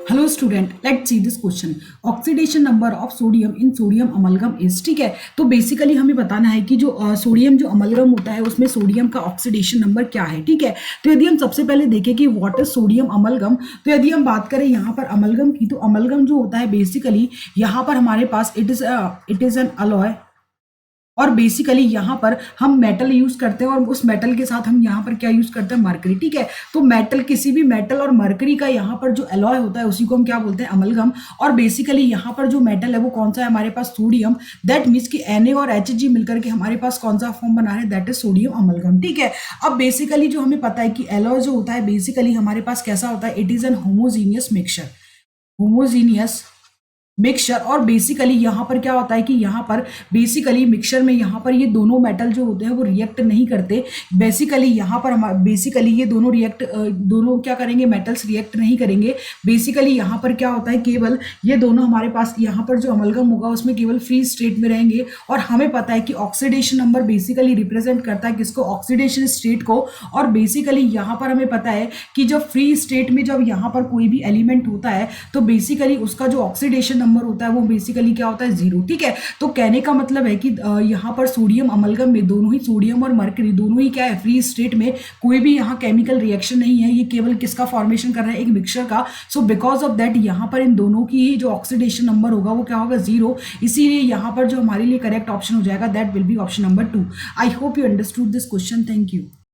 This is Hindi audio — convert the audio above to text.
Hello student, let's see this question. Oxidation number of sodium in sodium amalgam is. ठीक है, तो बेसिकली हमें बताना है कि जो सोडियम जो अमलगम होता है उसमें सोडियम का ऑक्सीडेशन नंबर क्या है। ठीक है, तो यदि हम सबसे पहले देखें कि व्हाट इज सोडियम अमलगम, तो यदि हम बात करें यहाँ पर अमलगम की, तो अमलगम जो होता है बेसिकली यहाँ पर हमारे पास इट इज एन अलॉय, और बेसिकली यहाँ पर हम मेटल यूज करते हैं और उस मेटल के साथ हम यहाँ पर क्या यूज करते हैं, मरकरी। ठीक है, तो मेटल, किसी भी मेटल और मरकरी का यहाँ पर जो एलॉय होता है उसी को हम क्या बोलते हैं, अमलगम। और बेसिकली यहाँ पर जो मेटल है वो कौन सा है, हमारे पास सोडियम। दैट मीन्स कि Na और Hg मिलकर के हमारे पास कौन सा फॉर्म बना रहे हैं, दैट इज सोडियम अमलगम। ठीक है, अब बेसिकली जो हमें पता है कि एलॉय जो होता है बेसिकली हमारे पास कैसा होता है, it is an homogeneous mixture, homogeneous mixture. और बेसिकली यहाँ पर क्या होता है कि यहाँ पर बेसिकली मिक्सचर में यहाँ पर ये दोनों मेटल जो होते हैं वो रिएक्ट नहीं करते। बेसिकली यहाँ पर हम बेसिकली ये दोनों क्या करेंगे, मेटल्स रिएक्ट नहीं करेंगे। बेसिकली यहाँ पर क्या होता है, केवल ये दोनों हमारे पास यहाँ पर जो अमलगम होगा उसमें केवल फ्री स्टेट में रहेंगे। और हमें पता है कि ऑक्सीडेशन नंबर बेसिकली रिप्रेजेंट करता है किसको, ऑक्सीडेशन स्टेट को। और बेसिकली यहाँ पर हमें पता है कि जब फ्री स्टेट में जब यहाँ पर कोई भी एलिमेंट होता है तो बेसिकली उसका जो ऑक्सीडेशन नंबर होता है वो बेसिकली क्या होता है, 0। ठीक है, तो कहने का मतलब है कि यहाँ पर सोडियम अमलगम में दोनों ही सोडियम और मरकरी दोनों ही क्या है, फ्री स्टेट में, कोई भी यहाँ केमिकल रिएक्शन नहीं है, ये केवल किसका फॉर्मेशन कर रहा है, एक मिक्सचर का। सो बिकॉज ऑफ दैट यहाँ पर इन दोनों की ही जो ऑक्सीडेशन नंबर होगा वो क्या होगा, 0। इसीलिए यहाँ पर जो हमारे लिए करेक्ट ऑप्शन हो जाएगा that will be option number 2। I hope you understood this question. Thank you.